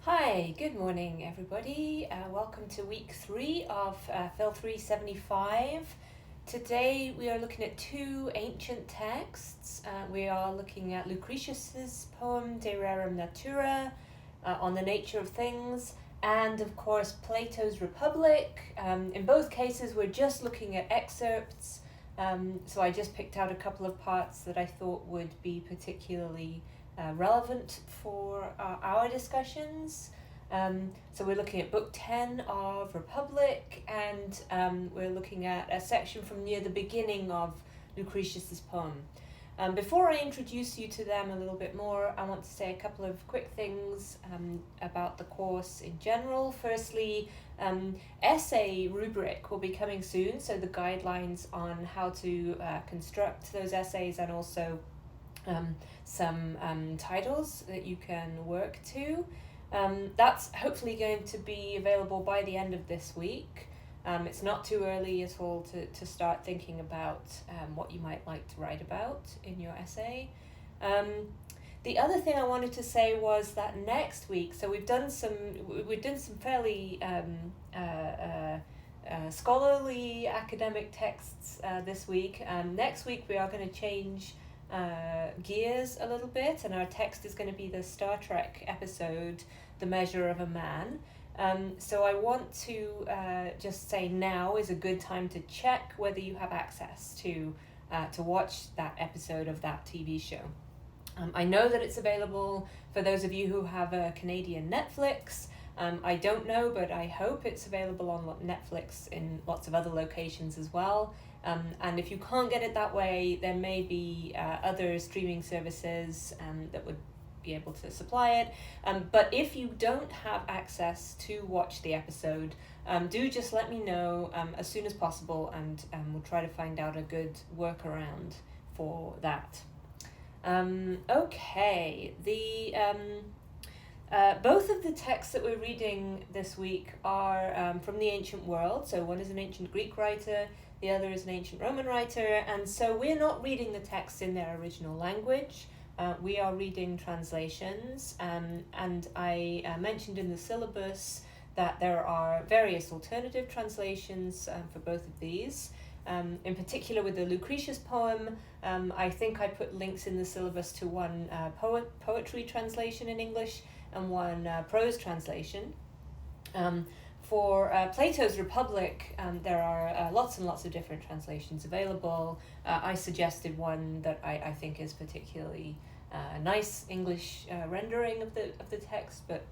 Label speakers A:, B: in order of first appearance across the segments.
A: Hi, good morning everybody. Welcome to week 3 of Phil 375. Today we are looking at two ancient texts. We are looking at Lucretius's poem De Rerum Natura, on the nature of things, and of course Plato's Republic. In both cases we're just looking at excerpts, so I just picked out a couple of parts that I thought would be particularly relevant for our discussions. So we're looking at book 10 of Republic, and we're looking at a section from near the beginning of Lucretius's poem. Before I introduce you to them a little bit more, I want to say a couple of quick things about the course in general. Firstly, essay rubric will be coming soon, so the guidelines on how to construct those essays, and also some titles that you can work to. That's hopefully going to be available by the end of this week. It's not too early at all to start thinking about what you might like to write about in your essay. The other thing I wanted to say was that next week, so we've done some fairly scholarly academic texts this week. Next week we are going to change gears a little bit, and our text is going to be the Star Trek episode The Measure of a Man. So I want to just say now is a good time to check whether you have access to watch that episode of that TV show. I know that it's available for those of you who have a Canadian Netflix. I don't know, but I hope it's available on Netflix in lots of other locations as well. And if you can't get it that way, there may be other streaming services that would be able to supply it. But if you don't have access to watch the episode, do just let me know as soon as possible, and we'll try to find out a good workaround for that. Okay, both of the texts that we're reading this week are from the ancient world. So one is an ancient Greek writer, the other is an ancient Roman writer, and so we're not reading the texts in their original language. We are reading translations, and I mentioned in the syllabus that there are various alternative translations for both of these. In particular with the Lucretius poem, I think I put links in the syllabus to one poetry translation in English and one prose translation. For Plato's Republic, there are lots and lots of different translations available. I suggested one that I think is particularly nice English rendering of the text, but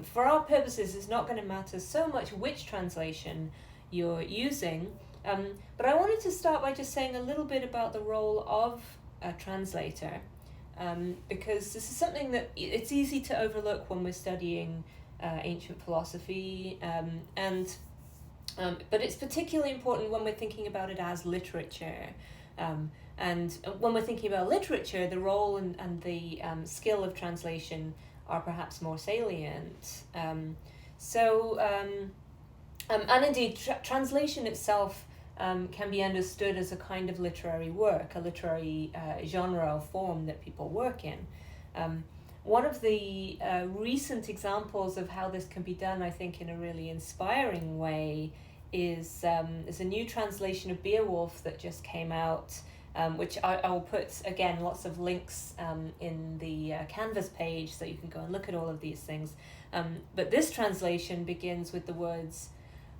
A: for our purposes it's not going to matter so much which translation you're using. But I wanted to start by just saying a little bit about the role of a translator, because this is something that it's easy to overlook when we're studying ancient philosophy, but it's particularly important when we're thinking about it as literature. And when we're thinking about literature, the role and the skill of translation are perhaps more salient. And indeed, translation itself can be understood as a kind of literary work, a literary genre or form that people work in. One of the recent examples of how this can be done, I think, in a really inspiring way is a new translation of Beowulf that just came out, which I will put, again, lots of links in the Canvas page so you can go and look at all of these things. But this translation begins with the words,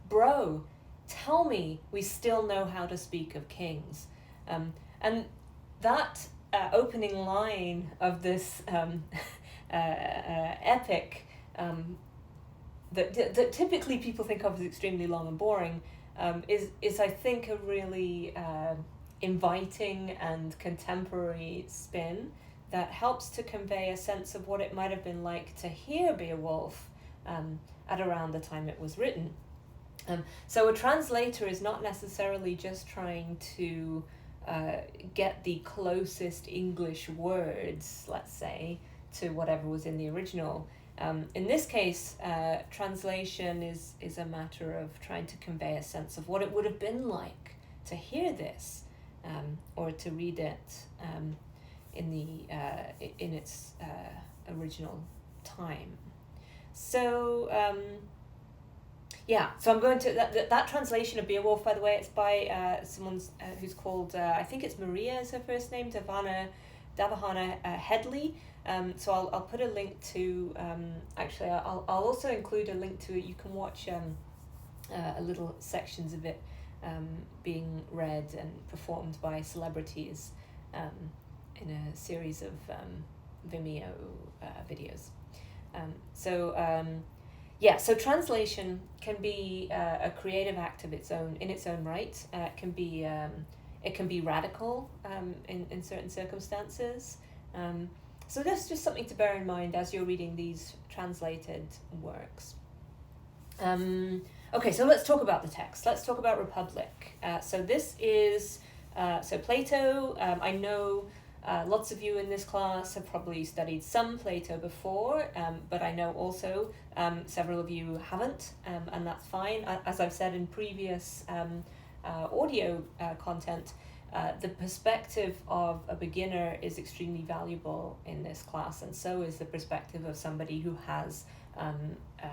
A: "Bro, tell me we still know how to speak of kings." And that opening line of this epic that typically people think of as extremely long and boring is I think a really inviting and contemporary spin that helps to convey a sense of what it might have been like to hear Beowulf at around the time it was written. So a translator is not necessarily just trying to get the closest English words, let's say, to whatever was in the original. In this case, translation is a matter of trying to convey a sense of what it would have been like to hear this, or to read it in its original time. So so I'm going to that translation of Beowulf, by the way, it's by someone who's called I think it's Maria is her first name, Davahana Headley. So I'll put a link to actually I'll also include a link to it. You can watch a little sections of it being read and performed by celebrities in a series of Vimeo videos. So translation can be a creative act of its own right. It can be radical in certain circumstances. So that's just something to bear in mind as you're reading these translated works. Okay, so let's talk about the text. Let's talk about Republic. So this is Plato. I know lots of you in this class have probably studied some Plato before, but I know also several of you haven't, and that's fine. As I've said in previous audio content, the perspective of a beginner is extremely valuable in this class, and so is the perspective of somebody who has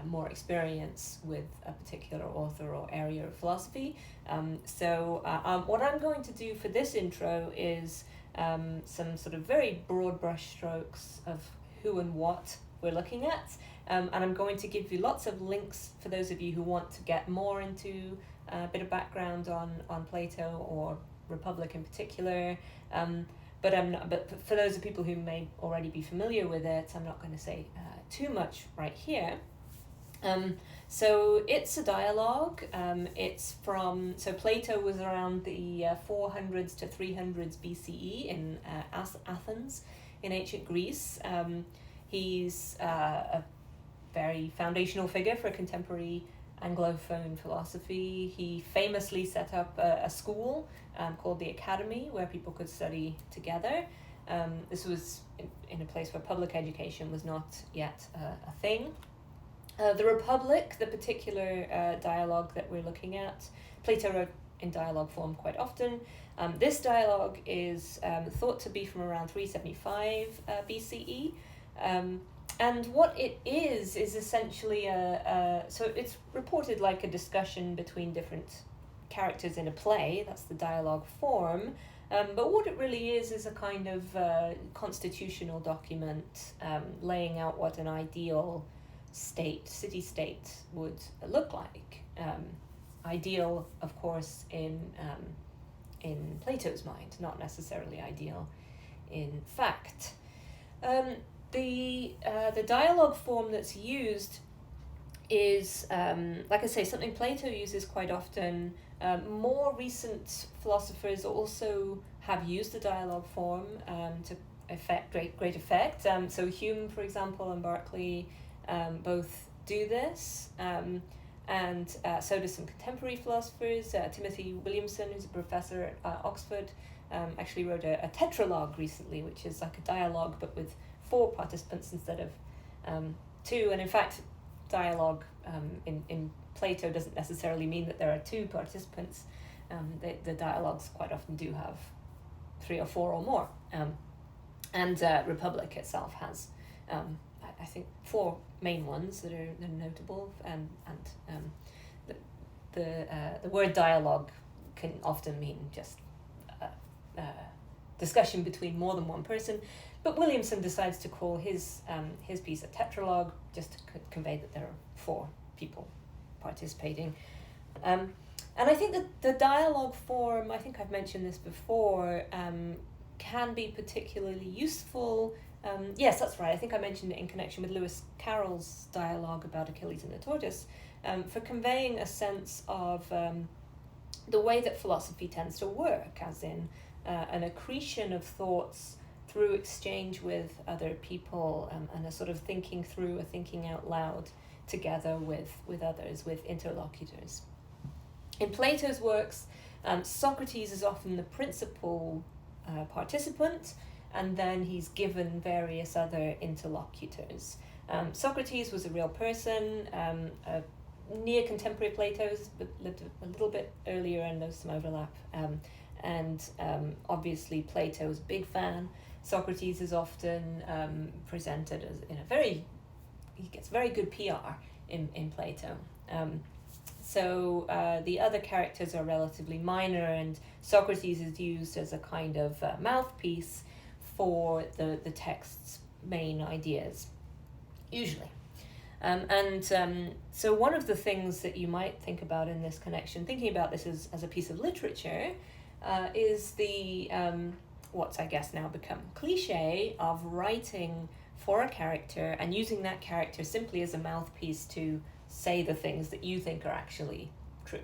A: more experience with a particular author or area of philosophy. What I'm going to do for this intro is some sort of very broad brush strokes of who and what we're looking at, and I'm going to give you lots of links for those of you who want to get more into a bit of background on Plato or Republic in particular. But for those of people who may already be familiar with it, I'm not going to say too much right here. So it's a dialogue. So Plato was around the 400s to 300s BCE in Athens in ancient Greece. He's a very foundational figure for contemporary Anglophone philosophy. He famously set up a school called the Academy, where people could study together. This was in a place where public education was not yet a thing. The Republic, the particular dialogue that we're looking at, Plato wrote in dialogue form quite often. This dialogue is thought to be from around 375 BCE. And what it is essentially so it's reported like a discussion between different characters in a play. That's the dialogue form. But what it really is a kind of constitutional document laying out what an ideal city-state would look like. Ideal, of course, in Plato's mind, not necessarily ideal in fact. The dialogue form that's used is, like I say, something Plato uses quite often. More recent philosophers also have used the dialogue form to effect great effect. So Hume, for example, and Berkeley both do this, and so do some contemporary philosophers. Timothy Williamson, who's a professor at Oxford, actually wrote a tetralogue recently, which is like a dialogue but with 4 participants instead of 2. And in fact, dialogue in Plato doesn't necessarily mean that there are 2 participants. The dialogues quite often do have 3 or 4 or more. And Republic itself has, I think, 4 main ones that are notable. And the word dialogue can often mean just discussion between more than one person. But Williamson decides to call his piece a tetralogue, just to convey that there are 4 people participating. And I think that the dialogue form, I think I've mentioned this before, can be particularly useful. Yes, that's right. I think I mentioned it in connection with Lewis Carroll's dialogue about Achilles and the tortoise, for conveying a sense of the way that philosophy tends to work, as in an accretion of thoughts through exchange with other people, and a sort of thinking through, a thinking out loud together with others, with interlocutors. In Plato's works, Socrates is often the principal participant, and then he's given various other interlocutors. Socrates was a real person, near contemporary Plato's, but lived a little bit earlier, and there's some overlap. Obviously Plato's a big fan. Socrates is often presented as in a very, he gets very good PR in Plato. So the other characters are relatively minor, and Socrates is used as a kind of mouthpiece for the text's main ideas, usually. So one of the things that you might think about in this connection, thinking about this as a piece of literature, is the what's I guess now become cliche of writing for a character and using that character simply as a mouthpiece to say the things that you think are actually true.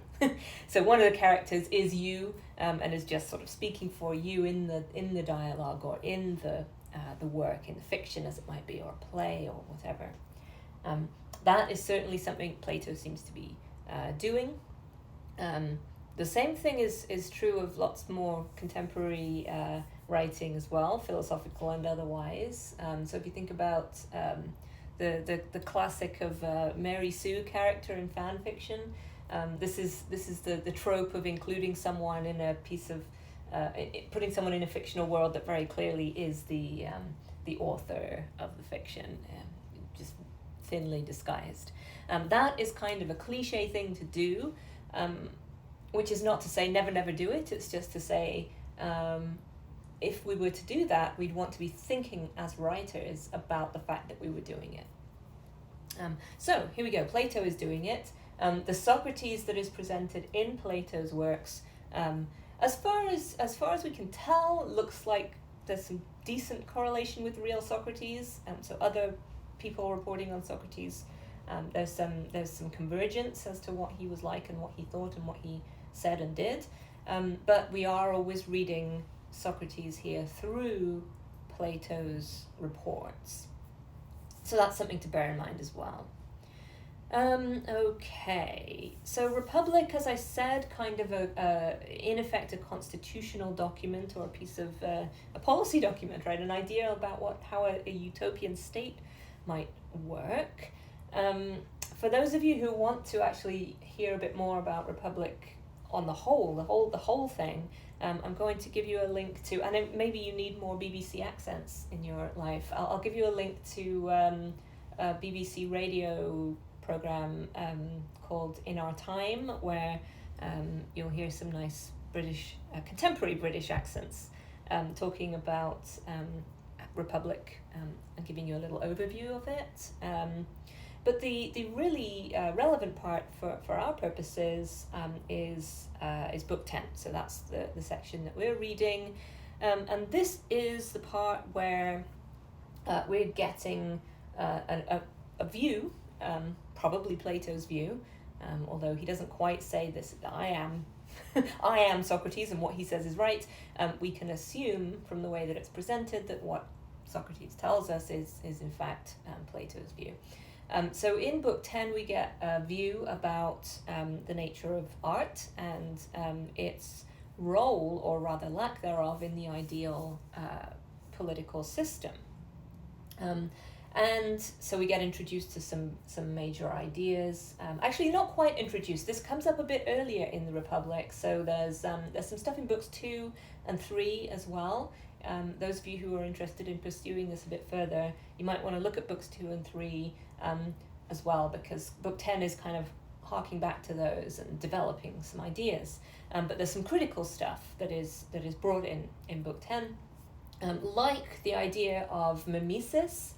A: So one of the characters is you, and is just sort of speaking for you in the dialogue or in the work, in the fiction as it might be, or play or whatever. That is certainly something Plato seems to be doing. The same thing is true of lots more contemporary writing as well, philosophical and otherwise. So if you think about the classic of Mary Sue character in fan fiction, this is the trope of including someone in a piece of putting someone in a fictional world that very clearly is the author of the fiction, just thinly disguised. That is kind of a cliche thing to do, which is not to say never do it. It's just to say if we were to do that, we'd want to be thinking as writers about the fact that we were doing it. So here we go. Plato is doing it. The Socrates that is presented in Plato's works, as far as we can tell, looks like there's some decent correlation with real Socrates. So other people reporting on Socrates, there's some convergence as to what he was like and what he thought and what he said and did. But we are always reading Socrates here through Plato's reports. So that's something to bear in mind as well. Okay, so Republic, as I said, kind of in effect a constitutional document or a piece of a policy document, right? An idea about how a utopian state might work. For those of you who want to actually hear a bit more about Republic on the whole thing, I'm going to give you a link to, and maybe you need more BBC accents in your life. I'll give you a link to a BBC radio program called In Our Time, where you'll hear some nice contemporary British accents talking about Republic and giving you a little overview of it. But the really relevant part for our purposes is Book 10. So that's the section that we're reading. And this is the part where we're getting a view, probably Plato's view, although he doesn't quite say this, I am Socrates and what he says is right. We can assume from the way that it's presented that what Socrates tells us is in fact Plato's view. So in Book 10 we get a view about the nature of art and its role, or rather lack thereof, in the ideal political system. And so we get introduced to some major ideas. Actually, not quite introduced. This comes up a bit earlier in the Republic. So there's some stuff in books 2 and 3 as well. Those of you who are interested in pursuing this a bit further, you might want to look at books 2 and 3 as well, because Book 10 is kind of harking back to those and developing some ideas. But there's some critical stuff that is brought in Book 10, like the idea of mimesis,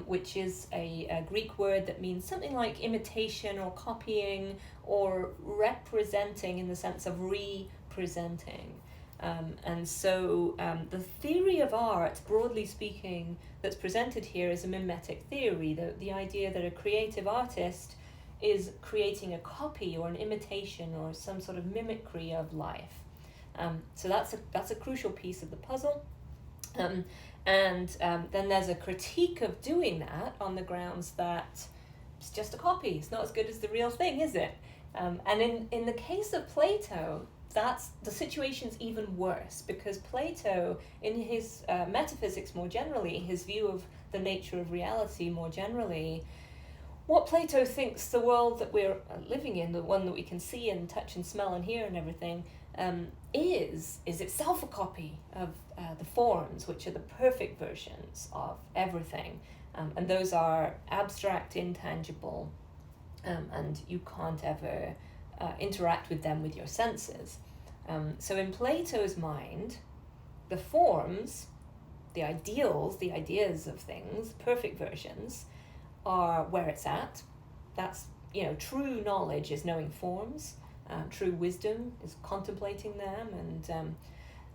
A: which is a Greek word that means something like imitation or copying or representing in the sense of representing. And so the theory of art, broadly speaking, that's presented here is a mimetic theory, the idea that a creative artist is creating a copy or an imitation or some sort of mimicry of life. So that's a crucial piece of the puzzle. And then there's a critique of doing that on the grounds that it's just a copy. It's not as good as the real thing, is it? And in the case of Plato, that's the situation's even worse, because Plato, in his metaphysics more generally, his view of the nature of reality more generally, what Plato thinks the world that we're living in, the one that we can see and touch and smell and hear and everything, is itself a copy of the forms, which are the perfect versions of everything. And those are abstract, intangible, and you can't ever interact with them with your senses. So in Plato's mind, the forms, the ideals, the ideas of things, perfect versions, are where it's at. That's, true knowledge is knowing forms. True wisdom is contemplating them, and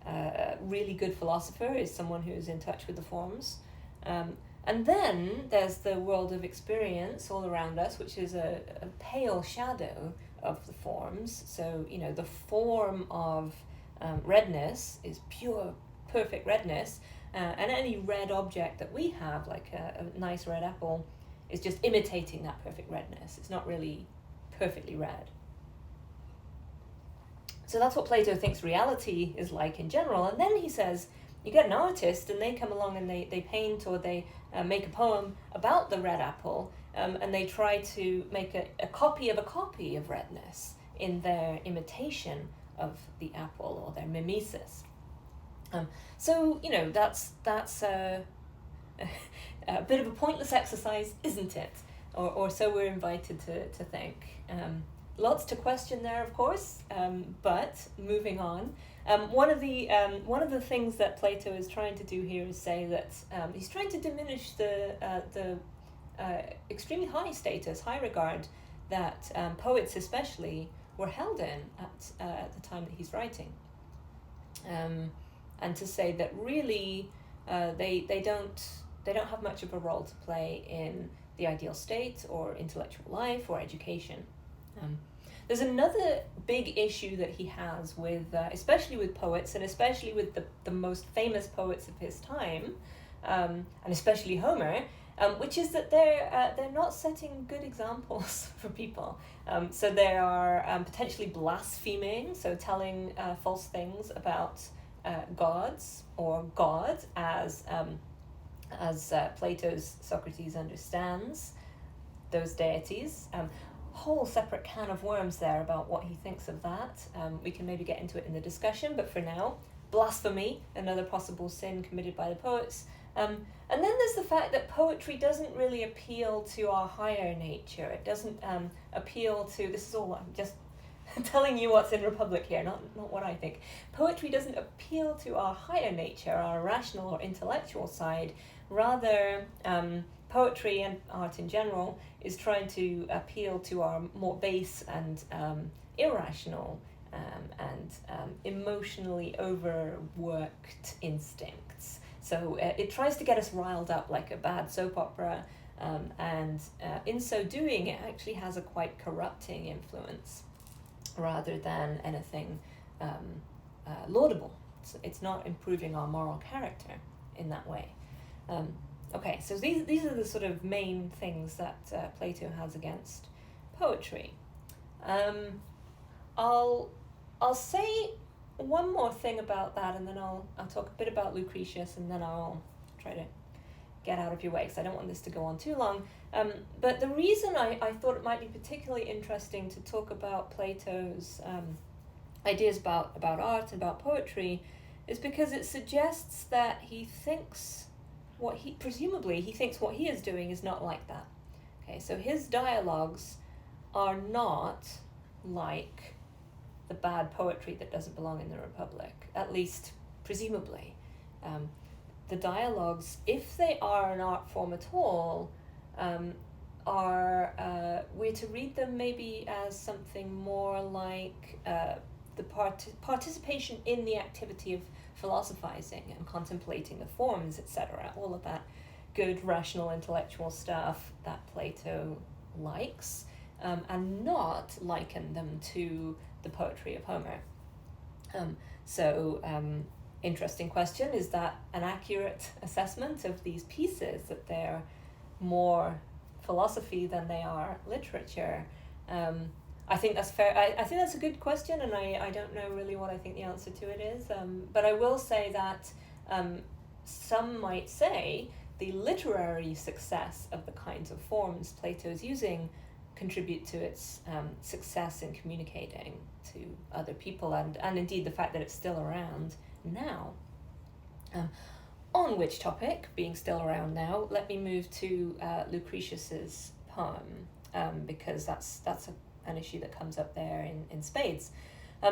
A: a really good philosopher is someone who is in touch with the forms. And then there's the world of experience all around us, which is a pale shadow of the forms. So, the form of redness is pure, perfect redness, and any red object that we have, like a nice red apple, is just imitating that perfect redness. It's not really perfectly red. So that's what Plato thinks reality is like in general. And then he says, you get an artist and they come along and they paint or they make a poem about the red apple, and they try to make a copy of redness in their imitation of the apple or their mimesis. So, that's a bit of a pointless exercise, isn't it? Or so we're invited to think. Lots to question there, of course, but moving on. One of the things that Plato is trying to do here is say that he's trying to diminish the extremely high status, high regard that poets especially were held in at the time that he's writing, and to say that really they don't have much of a role to play in the ideal state or intellectual life or education. There's another big issue that he has with, especially with poets, and especially with the most famous poets of his time, and especially Homer, which is that they're not setting good examples for people. So they are potentially blaspheming, so telling false things about gods or God as Plato's Socrates understands those deities. Whole separate can of worms there about what he thinks of that. We can maybe get into it in the discussion, but for now, blasphemy, another possible sin committed by the poets. And then there's the fact that poetry doesn't really appeal to our higher nature. It doesn't appeal to, this is all I'm just telling you what's in Republic here, not what I think. Poetry doesn't appeal to our higher nature, our rational or intellectual side. Rather, poetry and art in general is trying to appeal to our more base and irrational and emotionally overworked instincts. So it tries to get us riled up like a bad soap opera, and in so doing it actually has a quite corrupting influence rather than anything laudable. It's not improving our moral character in that way. Okay, so these are the sort of main things that Plato has against poetry. I'll say one more thing about that, and then I'll talk a bit about Lucretius, and then I'll try to get out of your way because I don't want this to go on too long. But the reason I thought it might be particularly interesting to talk about Plato's ideas about art and about poetry is because it suggests that he thinks what he thinks what he is doing is not like that. Okay, so his dialogues are not like the bad poetry that doesn't belong in the Republic, at least presumably. The dialogues, if they are an art form at all, are we're to read them maybe as something more like the participation in the activity of philosophizing and contemplating the forms, etc. All of that good, rational, intellectual stuff that Plato likes, and not liken them to the poetry of Homer. Interesting question, is that an accurate assessment of these pieces, that they're more philosophy than they are literature? I think that's fair. I think that's a good question, and I don't know really what I think the answer to it is. But I will say that some might say the literary success of the kinds of forms Plato is using contribute to its success in communicating to other people, and indeed the fact that it's still around now. on which topic, being still around now, let me move to Lucretius's poem, because that's an issue that comes up there in spades.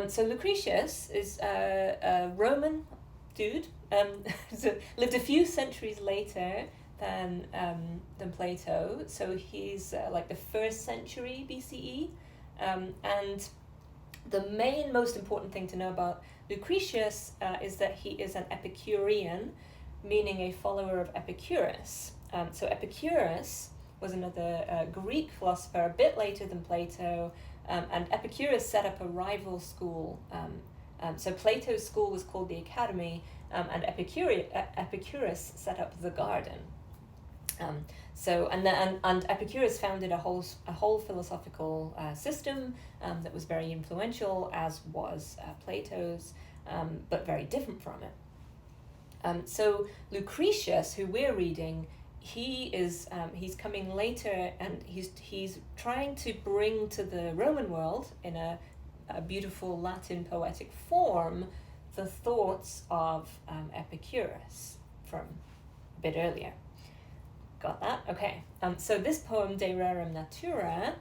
A: So Lucretius is a Roman dude, so lived a few centuries later than Plato. So he's like the 1st century BCE, and the most important thing to know about Lucretius is that he is an Epicurean, meaning a follower of Epicurus. So Epicurus was another Greek philosopher a bit later than Plato, and Epicurus set up a rival school. So Plato's school was called the Academy, and Epicurus set up the Garden. And Epicurus founded a whole philosophical system that was very influential, as was Plato's, but very different from it. So Lucretius, who we're reading, he's coming later, and he's trying to bring to the Roman world in a beautiful Latin poetic form the thoughts of Epicurus from a bit earlier. Got that? Okay. So this poem, De Rerum Natura,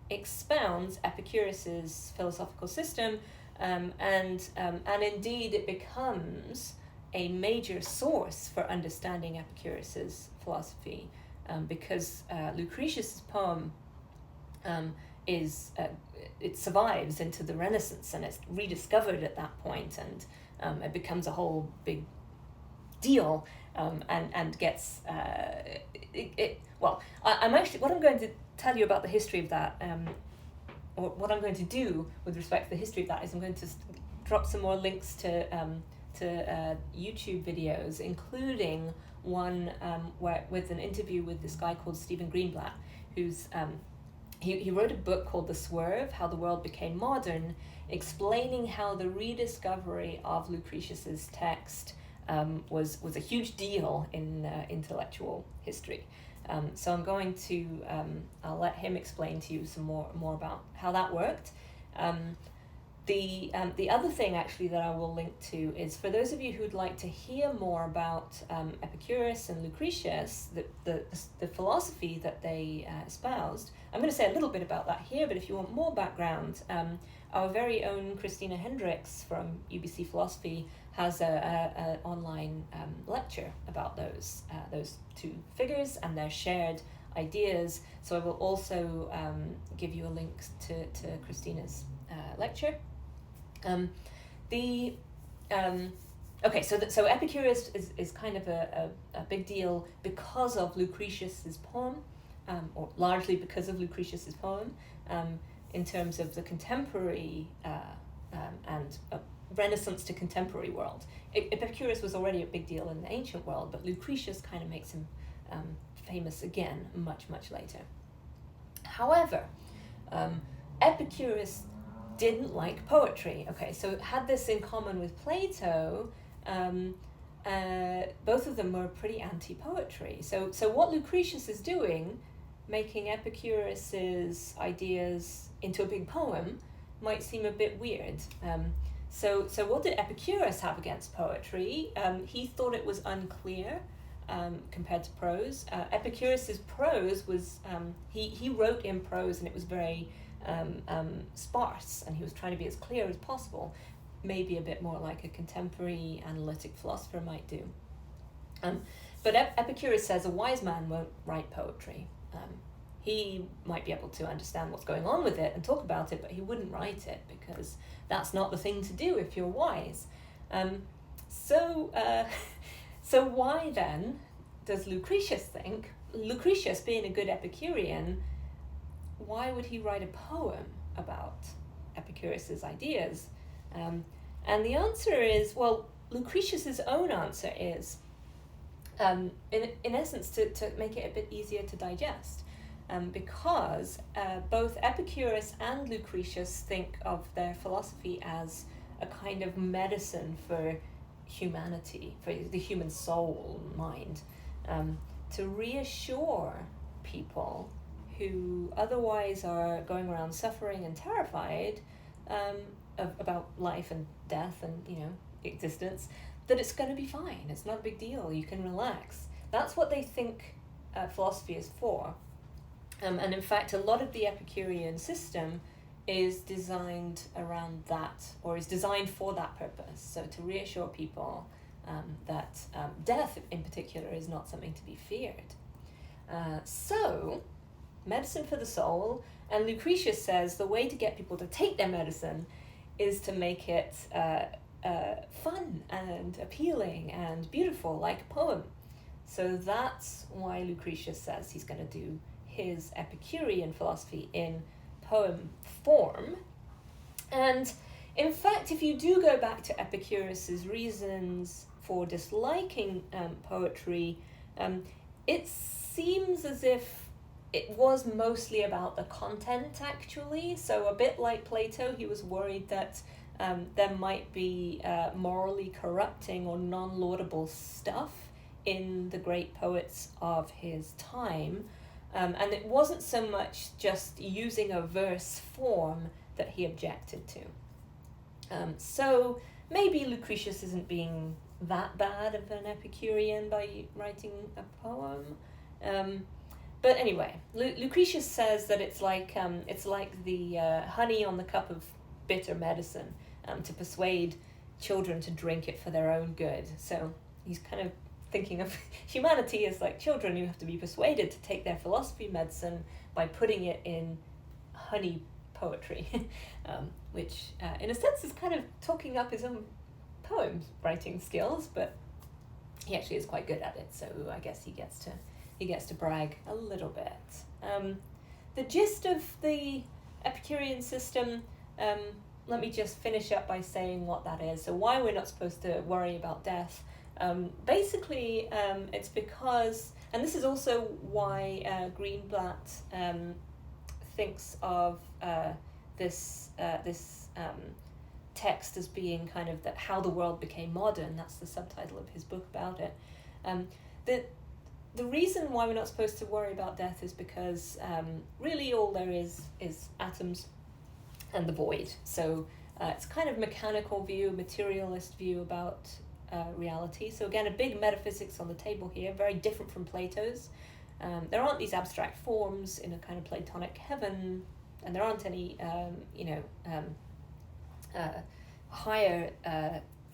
A: expounds Epicurus's philosophical system, and indeed it becomes a major source for understanding Epicurus's philosophy, because Lucretius's poem it survives into the Renaissance, and it's rediscovered at that point, and it becomes a whole big deal, and gets I'm actually, what I'm going to tell you about the history of that, or what I'm going to do with respect to the history of that, is I'm going to drop some more links to YouTube videos, including one with an interview with this guy called Stephen Greenblatt, who's he wrote a book called The Swerve: How the World Became Modern, explaining how the rediscovery of Lucretius's text was a huge deal in intellectual history. So I'm going to I'll let him explain to you some more about how that worked. The other thing actually that I will link to is, for those of you who'd like to hear more about Epicurus and Lucretius, the philosophy that they espoused. I'm going to say a little bit about that here, but if you want more background, our very own Christina Hendricks from UBC Philosophy has a online lecture about those two figures and their shared ideas. So I will also give you a link to Christina's lecture. So Epicurus is kind of a big deal because of Lucretius's poem, or largely because of Lucretius's poem, in terms of the contemporary and Renaissance to contemporary world. Epicurus was already a big deal in the ancient world, but Lucretius kind of makes him famous again much later. However, Epicurus didn't like poetry. Okay, so it had this in common with Plato. Both of them were pretty anti-poetry. So what Lucretius is doing, making Epicurus's ideas into a big poem, might seem a bit weird. So what did Epicurus have against poetry? He thought it was unclear compared to prose. Epicurus's prose was, he wrote in prose, and it was very sparse, and he was trying to be as clear as possible, maybe a bit more like a contemporary analytic philosopher might do. But Epicurus says a wise man won't write poetry. He might be able to understand what's going on with it and talk about it, but he wouldn't write it because that's not the thing to do if you're wise. So why then does Lucretius think, Lucretius being a good Epicurean, why would he write a poem about Epicurus's ideas? And the answer is, well, Lucretius's own answer is, in essence, to make it a bit easier to digest, because both Epicurus and Lucretius think of their philosophy as a kind of medicine for humanity, for the human soul, mind, to reassure people who otherwise are going around suffering and terrified about life and death and existence, that it's going to be fine. It's not a big deal. You can relax. That's what they think philosophy is for. And in fact, a lot of the Epicurean system is designed around that, or is designed for that purpose. So to reassure people that death in particular is not something to be feared. So, medicine for the soul, and Lucretius says the way to get people to take their medicine is to make it fun and appealing and beautiful, like a poem. So that's why Lucretius says he's going to do his Epicurean philosophy in poem form. And in fact, if you do go back to Epicurus's reasons for disliking poetry, it seems as if it was mostly about the content, actually. So a bit like Plato, he was worried that there might be morally corrupting or non-laudable stuff in the great poets of his time. And it wasn't so much just using a verse form that he objected to. So maybe Lucretius isn't being that bad of an Epicurean by writing a poem. But anyway, Lucretius says that it's like the honey on the cup of bitter medicine, to persuade children to drink it for their own good. So he's kind of thinking of humanity as like children who have to be persuaded to take their philosophy medicine by putting it in honey poetry, which in a sense is kind of talking up his own poem writing skills, but he actually is quite good at it, so I guess he gets to brag a little bit. The gist of the Epicurean system, let me just finish up by saying what that is. So why we're not supposed to worry about death. Basically, it's because, and this is also why Greenblatt thinks of this text as being kind of how the world became modern. That's the subtitle of his book about it. The reason why we're not supposed to worry about death is because really all there is atoms and the void. So it's kind of mechanical view, materialist view about reality. So again, a big metaphysics on the table here, very different from Plato's. There aren't these abstract forms in a kind of Platonic heaven, and there aren't any higher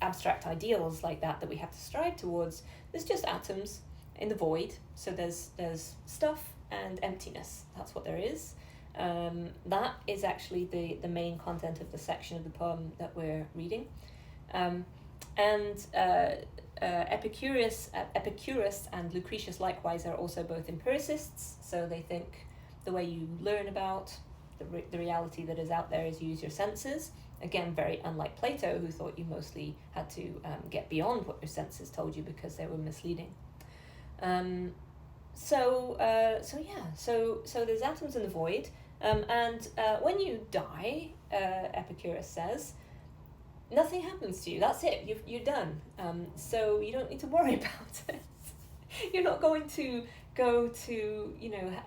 A: abstract ideals like that we have to strive towards. There's just atoms in the void. So there's stuff and emptiness. That's what there is. That is actually the main content of the section of the poem that we're reading. Epicurus and Lucretius likewise are also both empiricists, so they think the way you learn about the reality that is out there is use your senses. Again, very unlike Plato, who thought you mostly had to get beyond what your senses told you because they were misleading. So there's atoms in the void, and when you die, Epicurus says, nothing happens to you. That's it. You're done. So you don't need to worry about it. You're not going to go to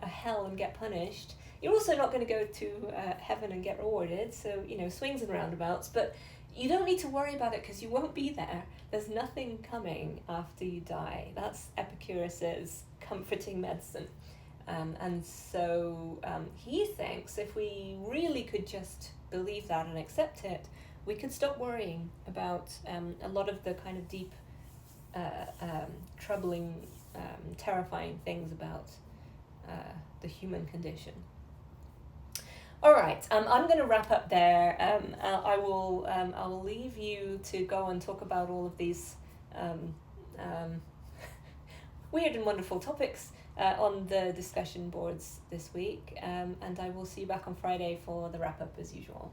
A: a hell and get punished. You're also not going to go to heaven and get rewarded. So swings and roundabouts. But you don't need to worry about it because you won't be there. There's nothing coming after you die. That's Epicurus's comforting medicine. And so he thinks if we really could just believe that and accept it, we could stop worrying about a lot of the kind of deep, troubling, terrifying things about the human condition. All right, I'm going to wrap up there. I will leave you to go and talk about all of these weird and wonderful topics on the discussion boards this week, and I will see you back on Friday for the wrap up as usual.